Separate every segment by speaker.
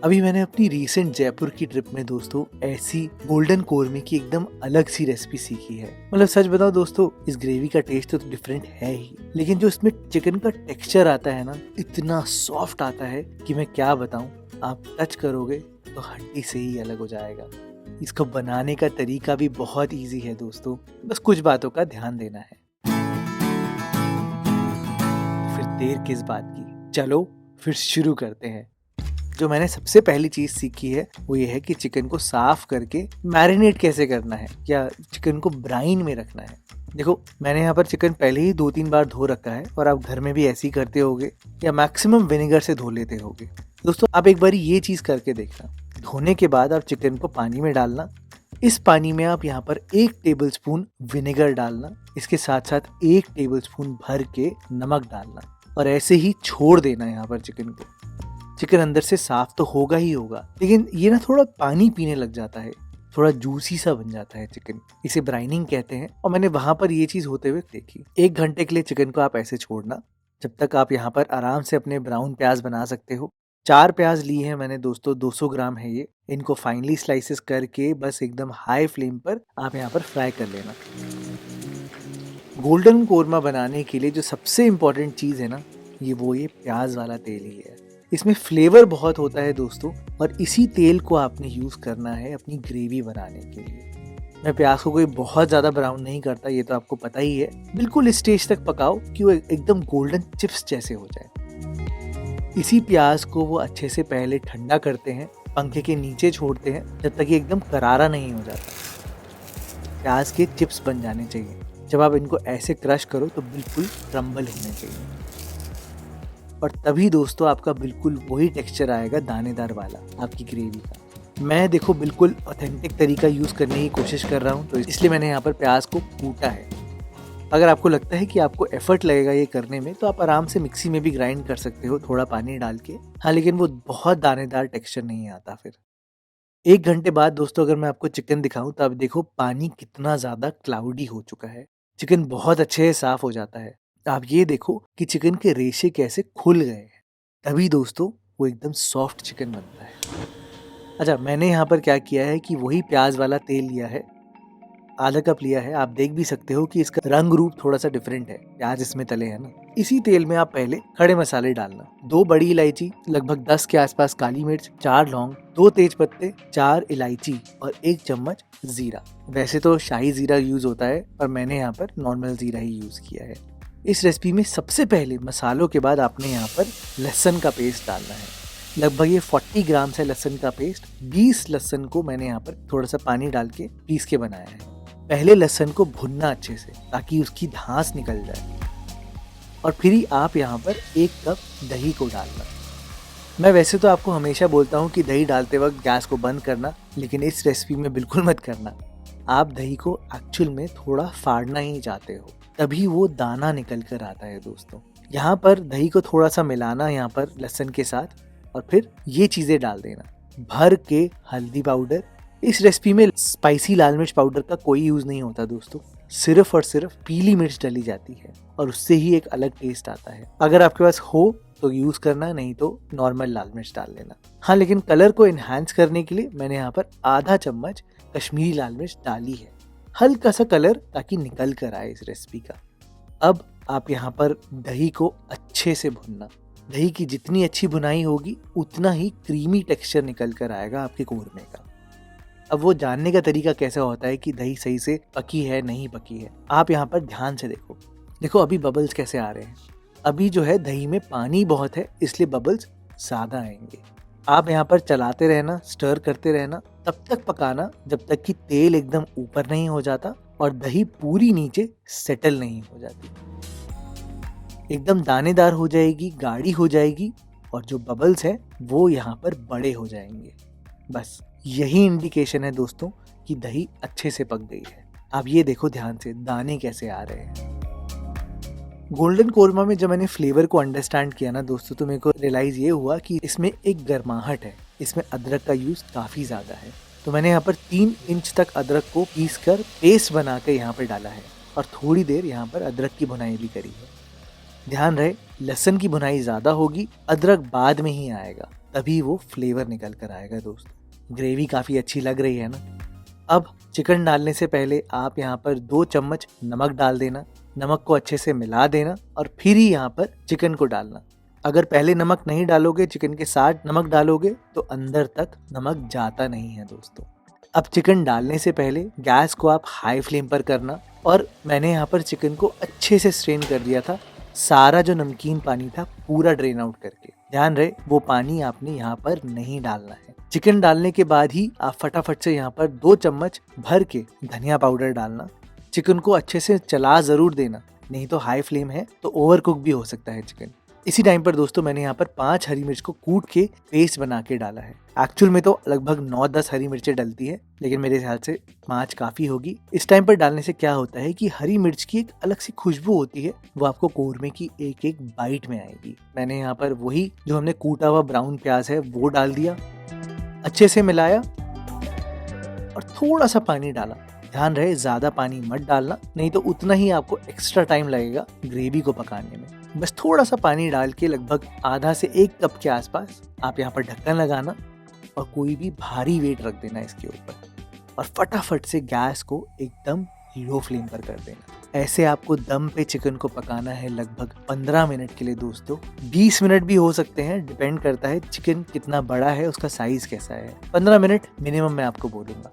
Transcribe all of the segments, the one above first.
Speaker 1: अभी मैंने अपनी रीसेंट जयपुर की ट्रिप में दोस्तों ऐसी गोल्डन कोरमे की एकदम अलग सी रेसिपी सीखी है। मतलब सच बताओ दोस्तों, इस ग्रेवी का टेस्ट तो डिफरेंट है ही, लेकिन जो इसमें चिकन का टेक्सचर आता है ना, इतना सॉफ्ट आता है कि मैं क्या बताऊं। आप टच करोगे तो हड्डी से ही अलग हो जाएगा। इसको बनाने का तरीका भी बहुत इजी है दोस्तों, बस कुछ बातों का ध्यान देना है। फिर देर किस बात की, चलो फिर शुरू करते हैं। जो मैंने सबसे पहली चीज सीखी है वो ये है कि चिकन को साफ करके मैरिनेट कैसे करना है, या चिकन को ब्राइन में रखना है। देखो, मैंने यहाँ पर चिकन पहले ही 2-3 बार धो रखा है, और आप घर में भी ऐसे ही करते होगे या मैक्सिमम विनेगर से धो लेते होगे। दोस्तों आप एक बार ये चीज करके देखना। धोने के बाद आप चिकन को पानी में डालना। इस पानी में आप यहाँ पर 1 टेबलस्पून विनेगर डालना, इसके साथ साथ 1 टेबलस्पून भर के नमक डालना, और ऐसे ही छोड़ देना यहाँ पर चिकन को। चिकन अंदर से साफ तो होगा ही होगा, लेकिन ये ना थोड़ा पानी पीने लग जाता है, थोड़ा जूसी सा बन जाता है चिकन। इसे ब्राइनिंग कहते हैं, और मैंने वहां पर ये चीज होते हुए देखी। 1 घंटे के लिए चिकन को आप ऐसे छोड़ना, जब तक आप यहाँ पर आराम से अपने ब्राउन प्याज बना सकते हो। 4 प्याज लिए हैं मैंने दोस्तों, 200 ग्राम है ये। इनको फाइनली स्लाइसेस करके बस एकदम हाई फ्लेम पर आप यहाँ पर फ्राई कर लेना। गोल्डन कोरमा बनाने के लिए जो सबसे इम्पोर्टेंट चीज है ना, ये प्याज वाला तेल ही है। इसमें फ्लेवर बहुत होता है दोस्तों, और इसी तेल को आपने यूज करना है अपनी ग्रेवी बनाने के लिए। मैं प्याज को कोई बहुत ज्यादा ब्राउन नहीं करता, ये तो आपको पता ही है। बिल्कुल इस स्टेज तक पकाओ कि वो एकदम गोल्डन चिप्स जैसे हो जाए। इसी प्याज को वो अच्छे से पहले ठंडा करते हैं, पंखे के नीचे छोड़ते हैं, जब तक ये एकदम करारा नहीं हो जाता। प्याज के चिप्स बन जाने चाहिए। जब आप इनको ऐसे क्रश करो तो बिल्कुल क्रम्बल होने चाहिए, और तभी दोस्तों आपका बिल्कुल वही टेक्सचर आएगा दानेदार वाला आपकी ग्रेवी का। मैं देखो बिल्कुल ऑथेंटिक तरीका यूज करने की कोशिश कर रहा हूँ, तो इसलिए मैंने यहाँ पर प्याज को कूटा है। अगर आपको लगता है कि आपको एफर्ट लगेगा ये करने में, तो आप आराम से मिक्सी में भी ग्राइंड कर सकते हो, थोड़ा पानी डाल के। हाँ, लेकिन वो बहुत दानेदार टेक्सचर नहीं आता फिर। 1 घंटे बाद दोस्तों अगर मैं आपको चिकन दिखाऊं, तो आप देखो पानी कितना ज्यादा क्लाउडी हो चुका है। चिकन बहुत अच्छे से साफ हो जाता है। आप ये देखो कि चिकन के रेशे कैसे खुल गए हैं, तभी दोस्तों वो एकदम सॉफ्ट चिकन बनता है। अच्छा, मैंने यहाँ पर क्या किया है कि वही प्याज वाला तेल लिया है, आधा कप लिया है। आप देख भी सकते हो कि इसका रंग रूप थोड़ा सा डिफरेंट है, प्याज इसमें तले हैं ना। इसी तेल में आप पहले खड़े मसाले डालना। 2 बड़ी इलायची, लगभग 10 के आसपास काली मिर्च, 4 लौंग, 2 तेज पत्ते, 4 इलायची और 1 चम्मच जीरा। वैसे तो शाही जीरा यूज होता है, पर मैंने यहाँ पर नॉर्मल जीरा ही यूज किया है। इस रेसिपी में सबसे पहले मसालों के बाद आपने यहाँ पर लहसुन का पेस्ट डालना है। लगभग ये 40 ग्राम से लहसुन का पेस्ट। 20 लहसुन को मैंने यहाँ पर थोड़ा सा पानी डाल के पीस के बनाया है। पहले लहसुन को भुनना अच्छे से, ताकि उसकी धांस निकल जाए, और फिर ही आप यहाँ पर 1 कप दही को डालना। मैं वैसे तो आपको हमेशा बोलता हूँ कि दही डालते वक्त गैस को बंद करना, लेकिन इस रेसिपी में बिल्कुल मत करना। आप दही को एक्चुअल में थोड़ा फाड़ना ही चाहते हो, तभी वो दाना निकल कर आता है दोस्तों। यहाँ पर दही को थोड़ा सा मिलाना यहाँ पर लहसुन के साथ, और फिर ये चीजें डाल देना। भर के हल्दी पाउडर। इस रेसिपी में स्पाइसी लाल मिर्च पाउडर का कोई यूज नहीं होता दोस्तों, सिर्फ और सिर्फ पीली मिर्च डाली जाती है, और उससे ही एक अलग टेस्ट आता है। अगर आपके पास हो तो यूज करना, नहीं तो नॉर्मल लाल मिर्च डाल लेना। हाँ, लेकिन कलर को एनहांस करने के लिए मैंने यहाँ पर आधा चम्मच कश्मीरी लाल मिर्च डाली है, हल्का सा कलर, ताकि निकल कर आए इस रेसिपी का। अब आप यहाँ पर दही को अच्छे से भुनना। दही की जितनी अच्छी भुनाई होगी, उतना ही क्रीमी टेक्सचर निकल कर आएगा आपके कोरमे का। अब वो जानने का तरीका कैसा होता है कि दही सही से पकी है नहीं पकी है, आप यहाँ पर ध्यान से देखो अभी बबल्स कैसे आ रहे हैं। अभी जो है दही में पानी बहुत है, इसलिए बबल्स ज्यादा आएंगे। आप यहाँ पर चलाते रहना, स्टर करते रहना, तब तक पकाना जब तक कि तेल एकदम ऊपर नहीं हो जाता और दही पूरी नीचे सेटल नहीं हो जाती। एकदम दानेदार हो जाएगी, गाढ़ी हो जाएगी, और जो बबल्स है वो यहाँ पर बड़े हो जाएंगे। बस यही इंडिकेशन है दोस्तों कि दही अच्छे से पक गई है। आप ये देखो ध्यान से दाने कैसे आ रहे हैं। गोल्डन कोरमा में जब मैंने फ्लेवर को अंडरस्टैंड किया ना दोस्तों, तो मेरे को रियलाइज ये हुआ कि इसमें एक गर्माहट है, इसमें अदरक का यूज काफी ज्यादा है। तो मैंने यहाँ पर 3 इंच तक अदरक को पीस कर पेस्ट बना के यहाँ पर डाला है, और थोड़ी देर यहाँ पर अदरक की भुनाई भी करी है। ध्यान रहे, लहसुन की भुनाई ज्यादा होगी, अदरक बाद में ही आएगा, तभी वो फ्लेवर निकल कर आएगा दोस्तों। ग्रेवी काफ़ी अच्छी लग रही है ना। अब चिकन डालने से पहले आप यहाँ पर 2 चम्मच नमक डाल देना। नमक को अच्छे से मिला देना और फिर ही यहाँ पर चिकन को डालना। अगर पहले नमक नहीं डालोगे, चिकन के साथ नमक डालोगे तो अंदर तक नमक जाता नहीं है दोस्तों। अब चिकन डालने से पहले गैस को आप हाई फ्लेम पर करना और मैंने यहाँ पर चिकन को अच्छे से स्ट्रेन कर दिया था। सारा जो नमकीन पानी था पूरा ड्रेन आउट करके। ध्यान रहे वो पानी आपने यहाँ पर नहीं डालना है। चिकन डालने के बाद ही आप फटाफट से यहाँ पर 2 चम्मच भर के धनिया पाउडर डालना। चिकन को अच्छे से चला ज़रूर देना, नहीं तो हाई फ्लेम है तो ओवर कुक भी हो सकता है चिकन। इसी टाइम पर दोस्तों मैंने यहाँ पर 5 हरी मिर्च को कूट के पेस्ट बना के डाला है। एक्चुअल में तो लगभग 9-10 हरी मिर्चें डलती है, लेकिन मेरे ख्याल से 5 काफ़ी होगी। इस टाइम पर डालने से क्या होता है कि हरी मिर्च की एक अलग सी खुशबू होती है, वो आपको कोरमे की एक एक बाइट में आएगी। मैंने यहाँ पर वही जो हमने कूटा हुआ ब्राउन प्याज है वो डाल दिया, अच्छे से मिलाया और थोड़ा सा पानी डाला। ध्यान रहे ज़्यादा पानी मत डालना, नहीं तो उतना ही आपको एक्स्ट्रा टाइम लगेगा ग्रेवी को पकाने में। बस थोड़ा सा पानी डाल के लगभग आधा से 1 कप के आसपास आप यहाँ पर ढक्कन लगाना और कोई भी भारी वेट रख देना इसके ऊपर और फटाफट से गैस को एकदम लो फ्लेम पर कर देना। ऐसे आपको दम पे चिकन को पकाना है लगभग 15 मिनट के लिए दोस्तों। 20 मिनट भी हो सकते हैं, डिपेंड करता है चिकन कितना बड़ा है, उसका साइज कैसा है। 15 मिनट मिनिमम मैं आपको बोलूँगा।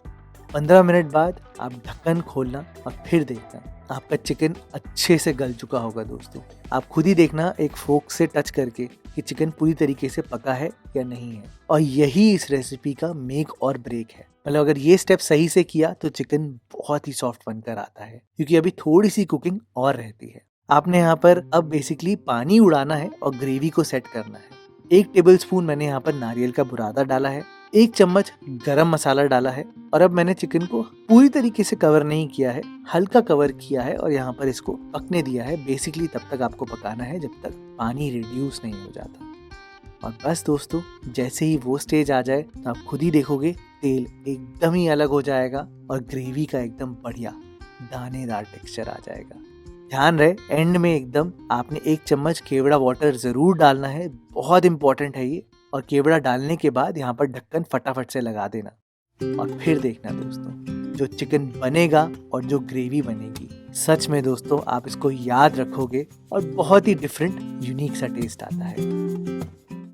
Speaker 1: 15 मिनट बाद आप ढक्कन खोलना और फिर देखना आपका चिकन अच्छे से गल चुका होगा दोस्तों। आप खुद ही देखना एक फोक से टच करके कि चिकन पूरी तरीके से पका है या नहीं है। और यही इस रेसिपी का मेक और ब्रेक है। मतलब अगर ये स्टेप सही से किया तो चिकन बहुत ही सॉफ्ट बनकर आता है, क्योंकि अभी थोड़ी सी कुकिंग और रहती है। आपने यहाँ पर अब बेसिकली पानी उड़ाना है और ग्रेवी को सेट करना है। 1 टेबलस्पून मैंने यहाँ पर नारियल का बुरादा डाला है, 1 चम्मच गरम मसाला डाला है और अब मैंने चिकन को पूरी तरीके से कवर नहीं किया है, हल्का कवर किया है और यहाँ पर इसको पकने दिया है। बेसिकली तब तक आपको पकाना है जब तक पानी रिड्यूस नहीं हो जाता। और बस दोस्तों, जैसे ही वो स्टेज आ जाए तो आप खुद ही देखोगे तेल एकदम ही अलग हो जाएगा और ग्रेवी का एकदम बढ़िया दानेदार टेक्सचर आ जाएगा। ध्यान रहे एंड में एकदम आपने 1 चम्मच केवड़ा वाटर जरूर डालना है, बहुत इंपॉर्टेंट है ये। और केवड़ा डालने के बाद यहाँ पर ढक्कन फटाफट से लगा देना और फिर देखना दोस्तों जो चिकन बनेगा और जो ग्रेवी बनेगी। सच में दोस्तों आप इसको याद रखोगे और बहुत ही डिफरेंट यूनिक सा टेस्ट आता है।